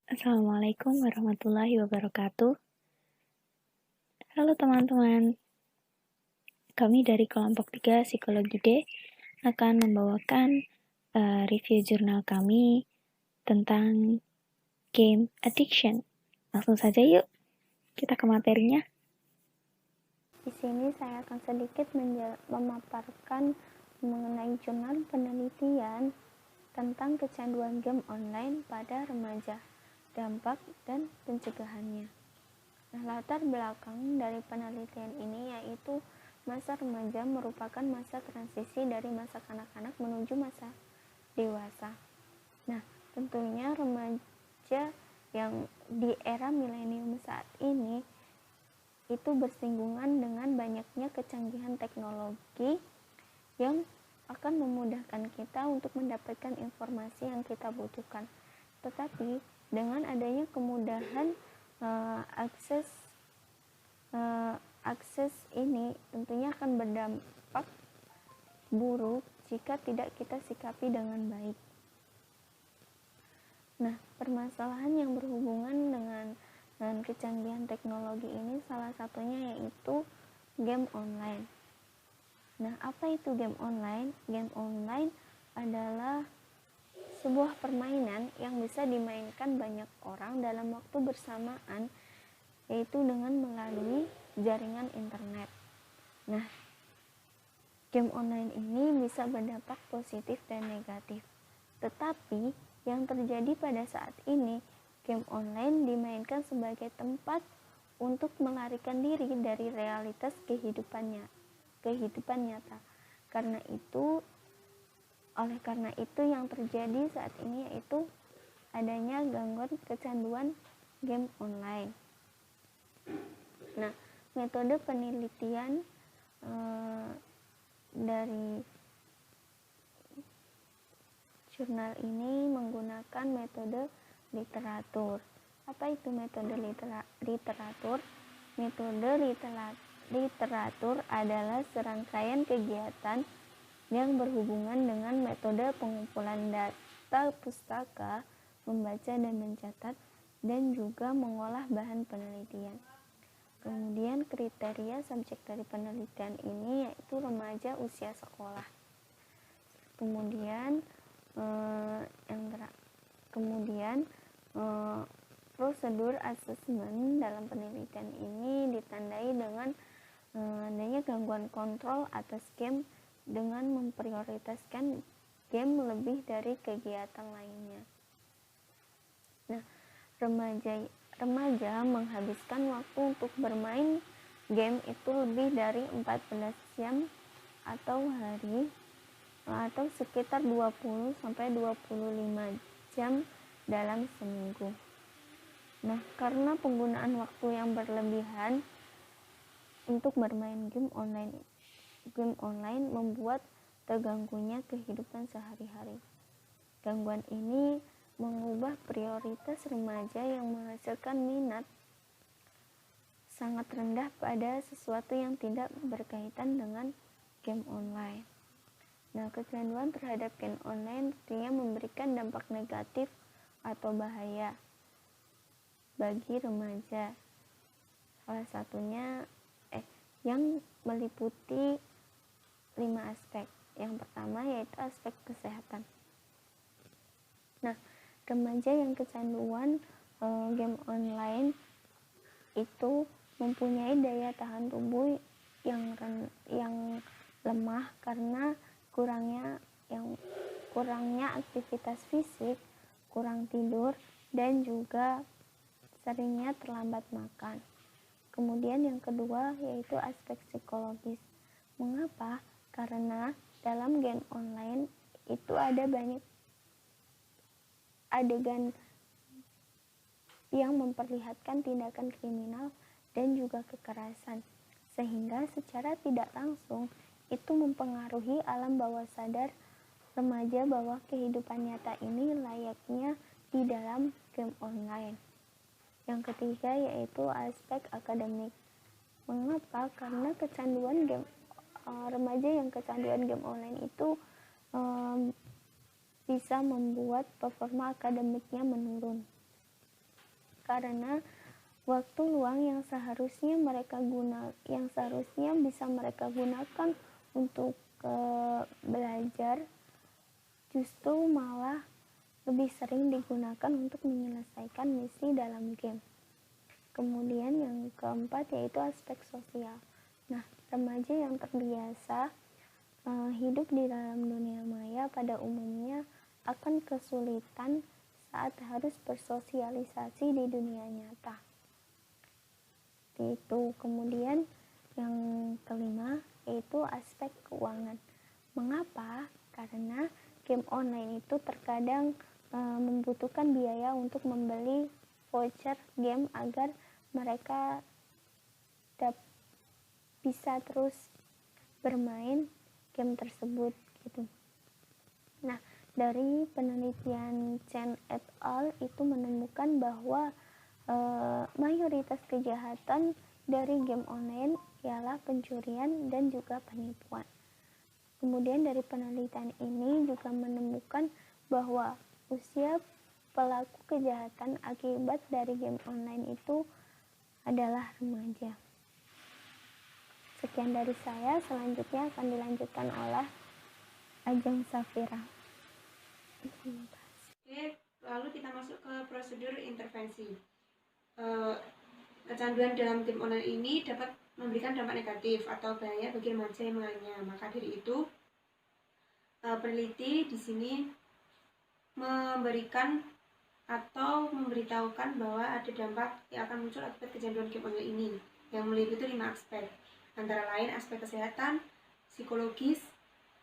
Assalamualaikum warahmatullahi wabarakatuh. Halo teman-teman, kami dari kelompok 3 Psikologi D akan membawakan review jurnal kami tentang game addiction. Langsung saja yuk, kita ke materinya. Di sini saya akan sedikit memaparkan mengenai jurnal penelitian tentang kecanduan game online pada remaja, dampak dan pencegahannya. Nah, latar belakang dari penelitian ini yaitu masa remaja merupakan masa transisi dari masa kanak-kanak menuju masa dewasa. Nah, tentunya remaja yang di era milenium saat ini itu bersinggungan dengan banyaknya kecanggihan teknologi yang akan memudahkan kita untuk mendapatkan informasi yang kita butuhkan. Tetapi dengan adanya kemudahan akses ini tentunya akan berdampak buruk jika tidak kita sikapi dengan baik. Nah, permasalahan yang berhubungan dengan kecanggihan teknologi ini salah satunya yaitu game online. Nah, apa itu game online? Game online adalah sebuah permainan yang bisa dimainkan banyak orang dalam waktu bersamaan, yaitu dengan melalui jaringan internet. Nah, game online ini bisa berdampak positif dan negatif. Tetapi yang terjadi pada saat ini, game online dimainkan sebagai tempat untuk melarikan diri dari realitas kehidupan nyata. Oleh karena itu yang terjadi saat ini yaitu adanya gangguan kecanduan game online. Nah, metode penelitian dari jurnal ini menggunakan metode literatur. Apa itu metode literatur? Metode literatur adalah serangkaian kegiatan yang berhubungan dengan metode pengumpulan data pustaka, membaca dan mencatat, dan juga mengolah bahan penelitian. Kemudian kriteria subjek dari penelitian ini yaitu remaja usia sekolah. Kemudian prosedur asesmen dalam penelitian ini ditandai dengan adanya gangguan kontrol atas game dengan memprioritaskan game lebih dari kegiatan lainnya. Nah, remaja menghabiskan waktu untuk bermain game itu lebih dari 14 jam atau sekitar 20 sampai 25 jam dalam seminggu. Nah, karena penggunaan waktu yang berlebihan untuk bermain game online membuat terganggunya kehidupan sehari-hari. Gangguan ini mengubah prioritas remaja yang menghasilkan minat sangat rendah pada sesuatu yang tidak berkaitan dengan game online. Nah, kecanduan terhadap game online tentunya memberikan dampak negatif atau bahaya bagi remaja. Salah satunya yang meliputi 5 aspek. Yang pertama yaitu aspek kesehatan. Nah, remaja yang kecanduan game online itu mempunyai daya tahan tubuh yang lemah karena kurangnya aktivitas fisik, kurang tidur, dan juga seringnya terlambat makan. Kemudian yang kedua yaitu aspek psikologis. Mengapa? Karena dalam game online itu ada banyak adegan yang memperlihatkan tindakan kriminal dan juga kekerasan, sehingga secara tidak langsung itu mempengaruhi alam bawah sadar remaja bahwa kehidupan nyata ini layaknya di dalam game online. Yang ketiga yaitu aspek akademik. Mengapa? Karena remaja yang kecanduan game online itu bisa membuat performa akademiknya menurun. karena waktu luang yang seharusnya bisa mereka gunakan untuk belajar justru malah lebih sering digunakan untuk menyelesaikan misi dalam game. Kemudian yang keempat yaitu aspek sosial. Nah, remaja yang terbiasa hidup di dalam dunia maya pada umumnya akan kesulitan saat harus bersosialisasi di dunia nyata. Itu. Kemudian yang kelima yaitu aspek keuangan. Mengapa? Karena game online itu terkadang membutuhkan biaya untuk membeli voucher game agar mereka bisa terus bermain game tersebut gitu. Nah, dari penelitian Chen et al. Itu menemukan bahwa mayoritas kejahatan dari game online ialah pencurian dan juga penipuan. Kemudian dari penelitian ini juga menemukan bahwa usia pelaku kejahatan akibat dari game online itu adalah remaja. Sekian dari saya, selanjutnya akan dilanjutkan oleh Ajeng Safira. Oke, lalu kita masuk ke prosedur intervensi. Kecanduan dalam game online ini dapat memberikan dampak negatif atau bahaya bagi remaja yang mengalaminya. Maka dari itu, peneliti di sini memberikan atau memberitahukan bahwa ada dampak yang akan muncul akibat kecanduan game online ini, yang meliputi 5 aspek, antara lain aspek kesehatan, psikologis,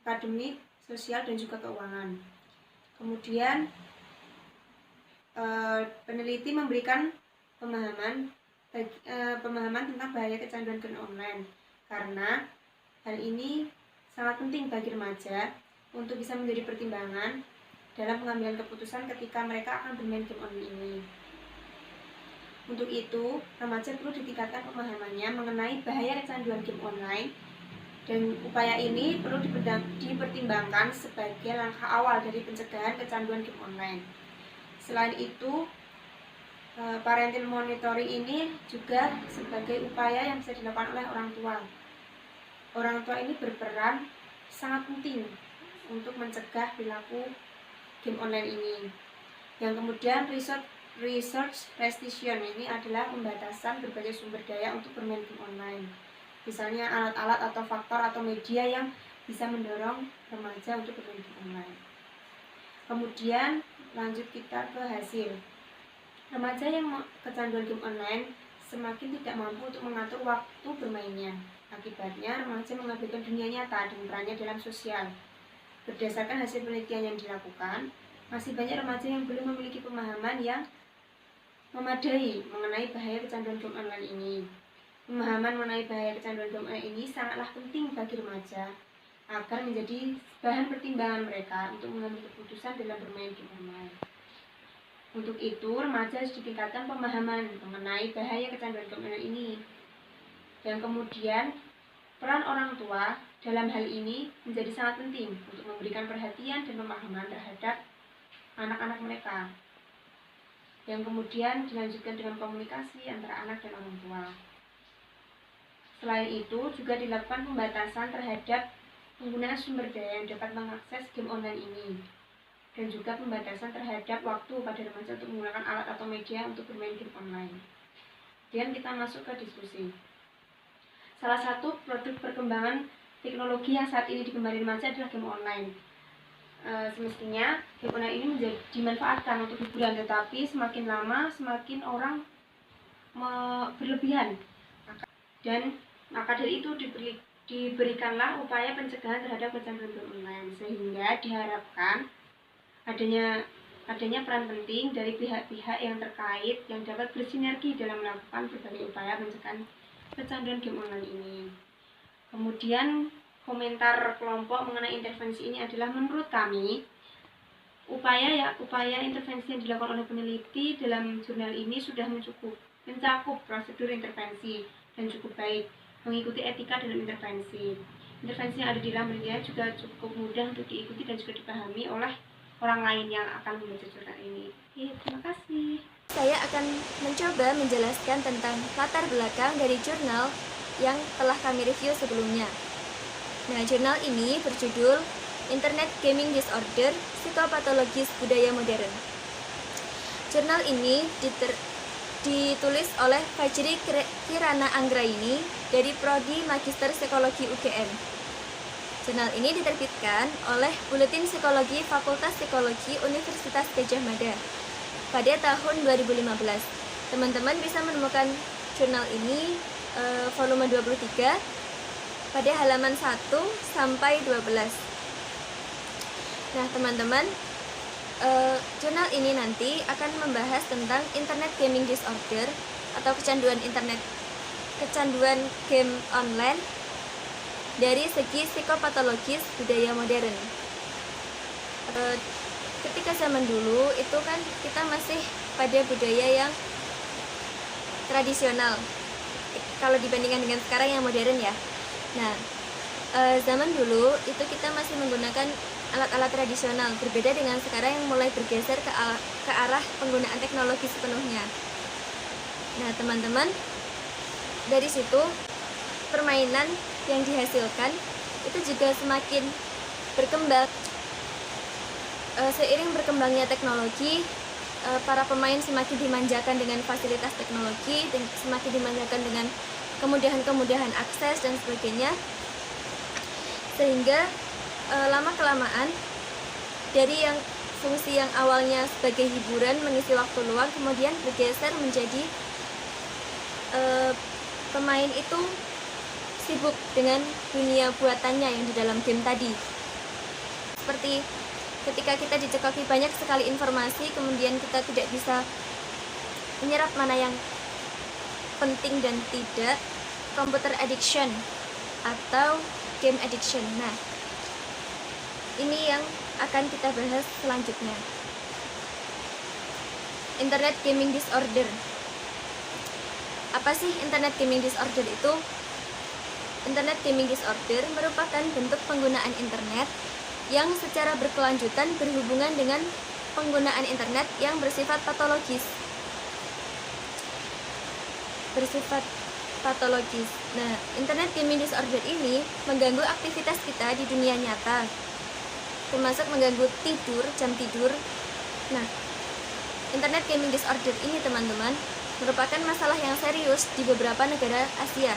akademik, sosial, dan juga keuangan. Kemudian peneliti memberikan pemahaman tentang bahaya kecanduan game online, karena hal ini sangat penting bagi remaja untuk bisa menjadi pertimbangan dalam pengambilan keputusan ketika mereka akan bermain game online ini. Untuk itu, remaja perlu ditingkatkan pemahamannya mengenai bahaya kecanduan game online, dan upaya ini perlu dipertimbangkan sebagai langkah awal dari pencegahan kecanduan game online. Selain itu, parental monitoring ini juga sebagai upaya yang bisa dilakukan oleh orang tua. Orang tua ini berperan sangat penting untuk mencegah perilaku game online ini. Yang kemudian research restriction ini adalah pembatasan berbagai sumber daya untuk bermain game online. Misalnya alat-alat atau faktor atau media yang bisa mendorong remaja untuk bermain game online. Kemudian lanjut kita ke hasil. Remaja yang kecanduan game online semakin tidak mampu untuk mengatur waktu bermainnya. Akibatnya remaja mengabaikan dunia nyata dan perannya dalam sosial. Berdasarkan hasil penelitian yang dilakukan, masih banyak remaja yang belum memiliki pemahaman yang memadai mengenai bahaya kecanduan game online ini. Pemahaman mengenai bahaya kecanduan game online ini sangatlah penting bagi remaja agar menjadi bahan pertimbangan mereka untuk mengambil keputusan dalam bermain game online. Untuk itu, remaja harus ditingkatkan pemahaman mengenai bahaya kecanduan game online ini. Dan kemudian, peran orang tua dalam hal ini menjadi sangat penting untuk memberikan perhatian dan pemahaman terhadap anak-anak mereka, yang kemudian dilanjutkan dengan komunikasi antara anak dan orang tua. Selain itu, juga dilakukan pembatasan terhadap penggunaan sumber daya yang dapat mengakses game online ini, dan juga pembatasan terhadap waktu pada remaja untuk menggunakan alat atau media untuk bermain game online. Kemudian kita masuk ke diskusi. Salah satu produk perkembangan teknologi yang saat ini digemari remaja adalah game online. Semestinya game online ini dimanfaatkan untuk hiburan, tetapi semakin lama semakin orang berlebihan, dan maka dari itu diberikanlah upaya pencegahan terhadap kecanduan game online, sehingga diharapkan adanya peran penting dari pihak-pihak yang terkait yang dapat bersinergi dalam melakukan berbagai upaya pencegahan kecanduan game online ini. Kemudian komentar kelompok mengenai intervensi ini adalah, menurut kami upaya intervensi yang dilakukan oleh peneliti dalam jurnal ini sudah mencakup prosedur intervensi dan cukup baik, mengikuti etika dalam intervensi. Intervensi yang ada di dalam penelitian juga cukup mudah untuk diikuti dan juga dipahami oleh orang lain yang akan membaca jurnal ini. Terima kasih. saya akan mencoba menjelaskan tentang latar belakang dari jurnal yang telah kami review sebelumnya. Nah, jurnal ini berjudul Internet Gaming Disorder, Psikopatologis Budaya Modern. Jurnal ini ditulis oleh Fajri Kirana Anggraini dari Prodi Magister Psikologi UGM. Jurnal ini diterbitkan oleh Buletin Psikologi Fakultas Psikologi Universitas Gadjah Mada pada tahun 2015. Teman-teman bisa menemukan jurnal ini volume 23 pada halaman 1 sampai 12. Nah, teman-teman, jurnal ini nanti akan membahas tentang Internet Gaming Disorder atau kecanduan game online dari segi psikopatologis budaya modern. Ketika zaman dulu itu kan kita masih pada budaya yang tradisional kalau dibandingkan dengan sekarang yang modern ya. Nah, zaman dulu itu kita masih menggunakan alat-alat tradisional, berbeda dengan sekarang yang mulai bergeser ke arah penggunaan teknologi sepenuhnya. Nah, teman-teman, dari situ permainan yang dihasilkan itu juga semakin berkembang. Seiring berkembangnya teknologi, para pemain semakin dimanjakan dengan fasilitas teknologi, semakin dimanjakan dengan kemudahan-kemudahan akses dan sebagainya, sehingga lama-kelamaan dari yang fungsi yang awalnya sebagai hiburan mengisi waktu luang kemudian bergeser menjadi pemain itu sibuk dengan dunia buatannya yang di dalam game tadi. Seperti ketika kita dicekoki banyak sekali informasi, kemudian kita tidak bisa menyerap mana yang penting dan tidak, computer addiction atau game addiction. Nah, ini yang akan kita bahas selanjutnya. Internet Gaming Disorder. Apa sih Internet Gaming Disorder itu? Internet Gaming Disorder merupakan bentuk penggunaan internet yang secara berkelanjutan berhubungan dengan penggunaan internet yang bersifat patologis. Nah, Internet Gaming Disorder ini mengganggu aktivitas kita di dunia nyata, termasuk mengganggu jam tidur. Nah, Internet Gaming Disorder ini, teman-teman, merupakan masalah yang serius di beberapa negara Asia.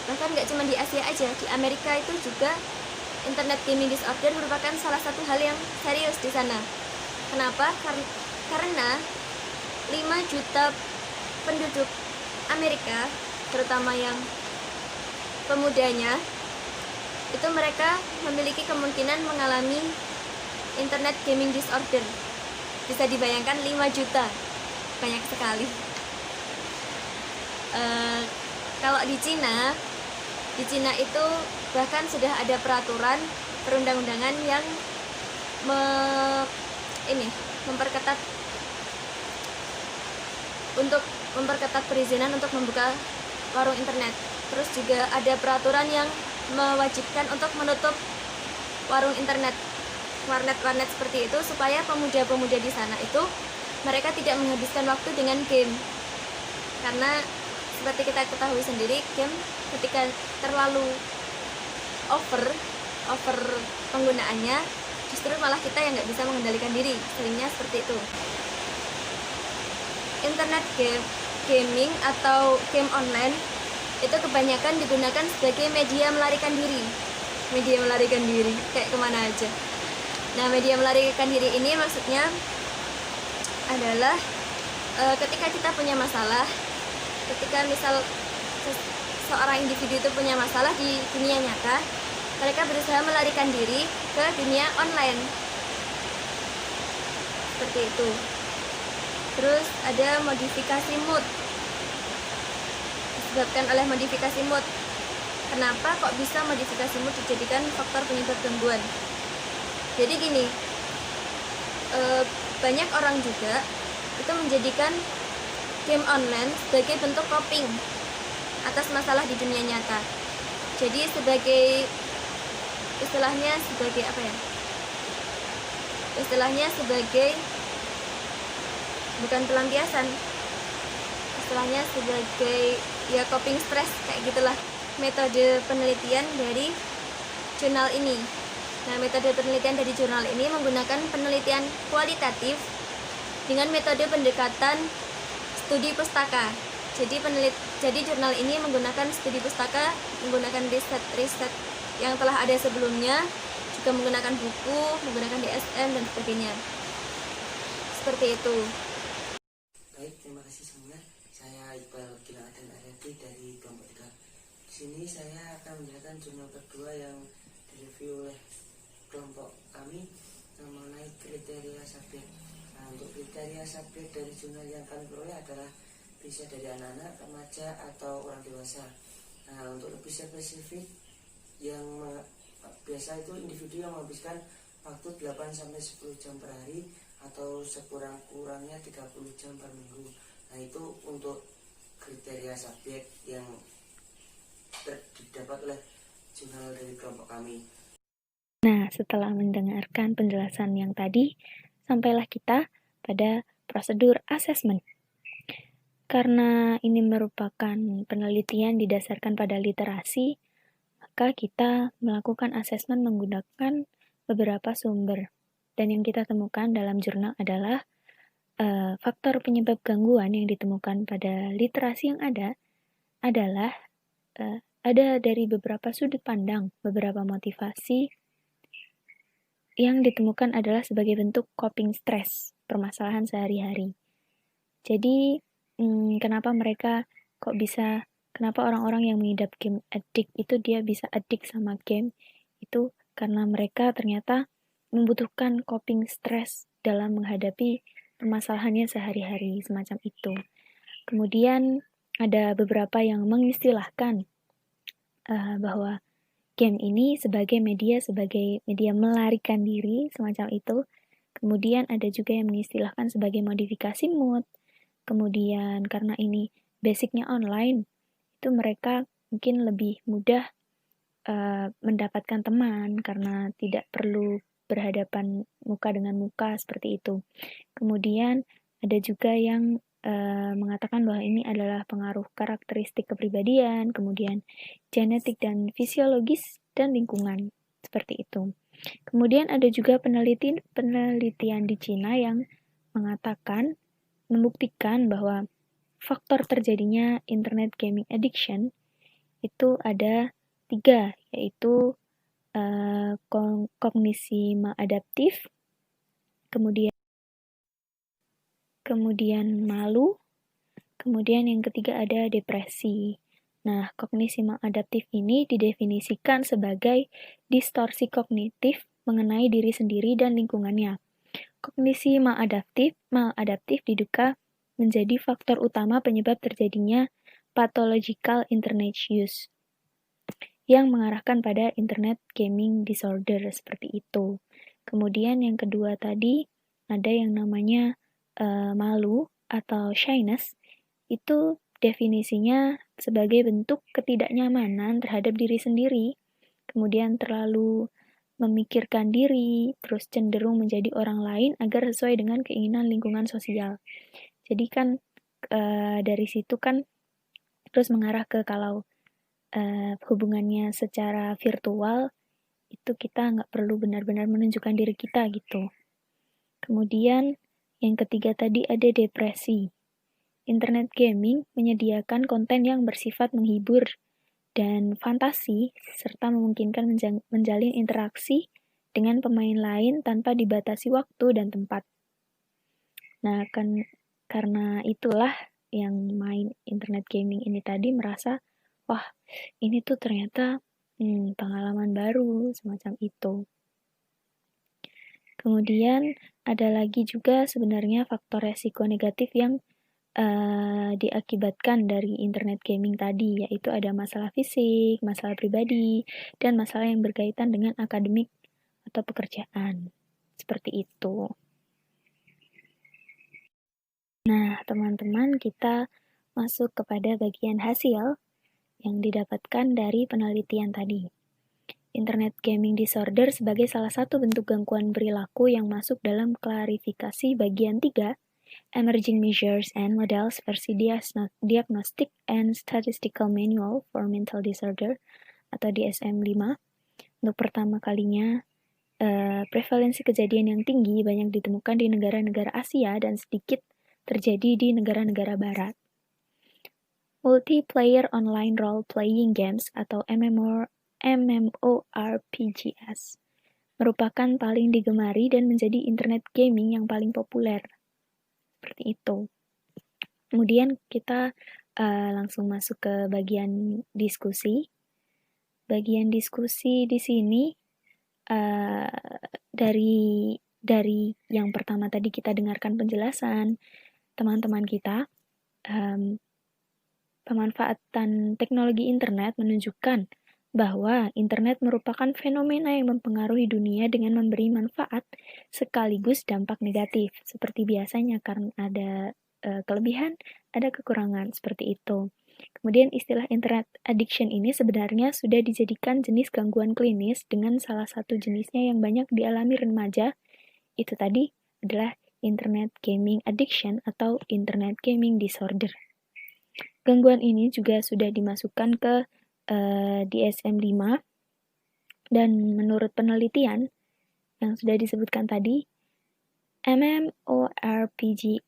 Bahkan nggak cuma di Asia aja, di Amerika itu juga Internet Gaming Disorder merupakan salah satu hal yang serius di sana. Kenapa? Karena 5 juta penduduk Amerika, terutama yang pemudanya, itu mereka memiliki kemungkinan mengalami Internet Gaming Disorder. Bisa dibayangkan 5 juta, banyak sekali. Kalau di Cina itu bahkan sudah ada peraturan perundang-undangan yang memperketat perizinan untuk membuka warung internet. Terus juga ada peraturan yang mewajibkan untuk menutup warung internet, warnet seperti itu, supaya pemuda-pemuda di sana itu mereka tidak menghabiskan waktu dengan game. Karena seperti kita ketahui sendiri, game ketika terlalu over penggunaannya, justru malah kita yang nggak bisa mengendalikan diri, seringnya seperti itu. Internet gaming atau game online itu kebanyakan digunakan sebagai media melarikan diri. Kayak kemana aja. Nah, media melarikan diri ini maksudnya adalah ketika kita punya masalah, ketika misal seorang individu itu punya masalah di dunia nyata, mereka berusaha melarikan diri ke dunia online, seperti itu. Terus ada modifikasi mood, disebabkan oleh modifikasi mood. Kenapa kok bisa modifikasi mood dijadikan faktor penyebab gangguan? Jadi gini, banyak orang juga itu menjadikan game online sebagai bentuk coping atas masalah di dunia nyata. Jadi istilahnya sebagai bukan pelampiasan, istilahnya sebagai ya coping stress kayak gitulah metode penelitian dari jurnal ini. Nah, metode penelitian dari jurnal ini menggunakan penelitian kualitatif dengan metode pendekatan studi pustaka. Jadi jurnal ini menggunakan studi pustaka, menggunakan riset yang telah ada sebelumnya, juga menggunakan buku, menggunakan DSM dan sebagainya. Seperti itu. Baik, terima kasih semua. Saya Iqbal Gila dan Aryati dari kelompok 3. Di sini saya akan menjelaskan jurnal kedua yang direview oleh kelompok kami mengenai kriteria subjek. Nah, untuk kriteria subjek dari jurnal yang kami peroleh adalah bisa dari anak-anak, remaja, atau orang dewasa. Nah, untuk lebih spesifik, yang biasa itu individu yang menghabiskan waktu 8-10 jam per hari atau sekurang-kurangnya 30 jam per minggu. Nah, itu untuk kriteria subjek yang didapat oleh jurnal dari kelompok kami. Nah, setelah mendengarkan penjelasan yang tadi, sampailah kita pada prosedur asesmen. Karena ini merupakan penelitian didasarkan pada literasi, maka kita melakukan asesmen menggunakan beberapa sumber. Dan yang kita temukan dalam jurnal adalah faktor penyebab gangguan yang ditemukan pada literasi yang ada adalah ada dari beberapa sudut pandang, beberapa motivasi yang ditemukan adalah sebagai bentuk coping stress, permasalahan sehari-hari. Jadi, kenapa orang-orang yang mengidap game addict itu dia bisa addict sama game, itu karena mereka ternyata membutuhkan coping stress dalam menghadapi permasalahannya sehari-hari, semacam itu. Kemudian, ada beberapa yang mengistilahkan bahwa game ini sebagai media melarikan diri, semacam itu. Kemudian ada juga yang mengistilahkan sebagai modifikasi mood. Kemudian karena ini basicnya online, itu mereka mungkin lebih mudah mendapatkan teman karena tidak perlu berhadapan muka dengan muka seperti itu. Kemudian ada juga yang mengatakan bahwa ini adalah pengaruh karakteristik kepribadian, kemudian genetik dan fisiologis, dan lingkungan, seperti itu. Kemudian ada juga penelitian di Cina yang membuktikan bahwa faktor terjadinya internet gaming addiction itu ada 3, yaitu kognisi maladaptif, kemudian malu, kemudian yang ketiga ada depresi. Nah, kognisi maladaptif ini didefinisikan sebagai distorsi kognitif mengenai diri sendiri dan lingkungannya. Kognisi maladaptif diduga menjadi faktor utama penyebab terjadinya pathological internet use yang mengarahkan pada internet gaming disorder seperti itu. Kemudian yang kedua tadi ada yang namanya malu atau shyness, itu definisinya sebagai bentuk ketidaknyamanan terhadap diri sendiri, kemudian terlalu memikirkan diri, terus cenderung menjadi orang lain agar sesuai dengan keinginan lingkungan sosial. Jadi kan dari situ kan terus mengarah ke kalau hubungannya secara virtual, itu kita nggak perlu benar-benar menunjukkan diri kita gitu. Kemudian yang ketiga tadi ada depresi. Internet gaming menyediakan konten yang bersifat menghibur dan fantasi, serta memungkinkan menjalin interaksi dengan pemain lain tanpa dibatasi waktu dan tempat. Nah, karena itulah yang main internet gaming ini tadi merasa, wah, ini tuh ternyata pengalaman baru, semacam itu. Kemudian ada lagi juga sebenarnya faktor resiko negatif yang diakibatkan dari internet gaming tadi, yaitu ada masalah fisik, masalah pribadi, dan masalah yang berkaitan dengan akademik atau pekerjaan. Seperti itu. Nah, teman-teman, kita masuk kepada bagian hasil yang didapatkan dari penelitian tadi. Internet gaming disorder sebagai salah satu bentuk gangguan perilaku yang masuk dalam klarifikasi bagian 3 Emerging Measures and Models versi Diagnostic and Statistical Manual for Mental Disorder atau DSM-5. Untuk pertama kalinya, prevalensi kejadian yang tinggi banyak ditemukan di negara-negara Asia dan sedikit terjadi di negara-negara Barat. Multiplayer Online Role-Playing Games atau MMORPGs merupakan paling digemari dan menjadi internet gaming yang paling populer. Seperti itu. Kemudian kita langsung masuk ke bagian diskusi. Bagian diskusi di sini dari yang pertama tadi kita dengarkan penjelasan teman-teman kita, pemanfaatan teknologi internet menunjukkan bahwa internet merupakan fenomena yang mempengaruhi dunia dengan memberi manfaat sekaligus dampak negatif. Seperti biasanya, karena ada kelebihan, ada kekurangan, seperti itu. Kemudian istilah internet addiction ini sebenarnya sudah dijadikan jenis gangguan klinis dengan salah satu jenisnya yang banyak dialami remaja, itu tadi adalah internet gaming addiction atau internet gaming disorder. Gangguan ini juga sudah dimasukkan ke DSM-5 dan menurut penelitian yang sudah disebutkan tadi, MMORPGs,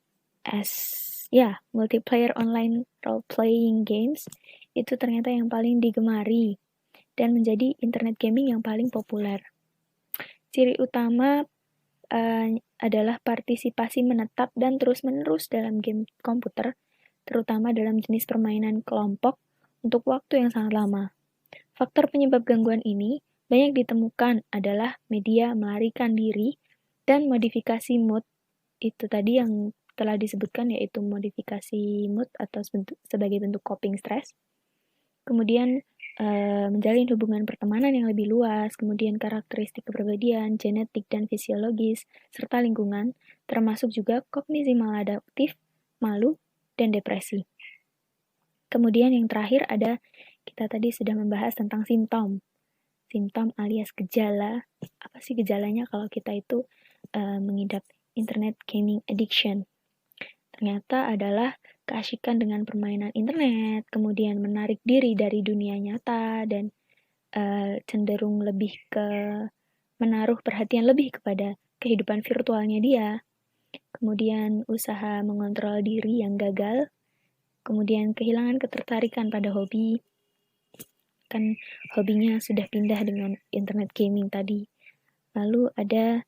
multiplayer online role-playing games, itu ternyata yang paling digemari dan menjadi internet gaming yang paling populer. Ciri utama adalah partisipasi menetap dan terus-menerus dalam game komputer, terutama dalam jenis permainan kelompok untuk waktu yang sangat lama. Faktor penyebab gangguan ini banyak ditemukan adalah media melarikan diri dan modifikasi mood, itu tadi yang telah disebutkan, yaitu modifikasi mood atau sebagai bentuk coping stress. Kemudian menjalin hubungan pertemanan yang lebih luas, kemudian karakteristik kepribadian, genetik dan fisiologis, serta lingkungan, termasuk juga kognisi maladaptif, malu, dan depresi. Kemudian yang terakhir ada, kita tadi sudah membahas tentang simptom. Simptom alias gejala. Apa sih gejalanya kalau kita itu mengidap internet gaming addiction? Ternyata adalah keasyikan dengan permainan internet, kemudian menarik diri dari dunia nyata, dan cenderung lebih ke menaruh perhatian lebih kepada kehidupan virtualnya dia. Kemudian usaha mengontrol diri yang gagal, kemudian kehilangan ketertarikan pada hobi, kan hobinya sudah pindah dengan internet gaming tadi. Lalu ada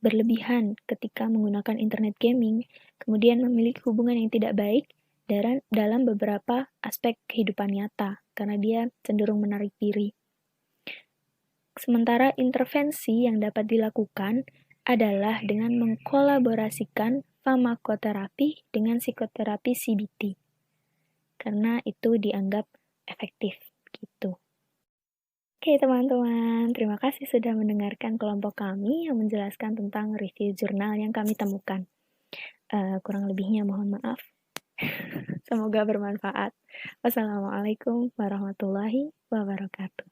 berlebihan ketika menggunakan internet gaming, kemudian memiliki hubungan yang tidak baik dalam beberapa aspek kehidupan nyata, karena dia cenderung menarik diri. Sementara intervensi yang dapat dilakukan adalah dengan mengkolaborasikan farmakoterapi dengan psikoterapi CBT, karena itu dianggap efektif, gitu. Oke teman-teman, terima kasih sudah mendengarkan kelompok kami yang menjelaskan tentang review jurnal yang kami temukan. Kurang lebihnya mohon maaf. Semoga bermanfaat. Wassalamualaikum warahmatullahi wabarakatuh.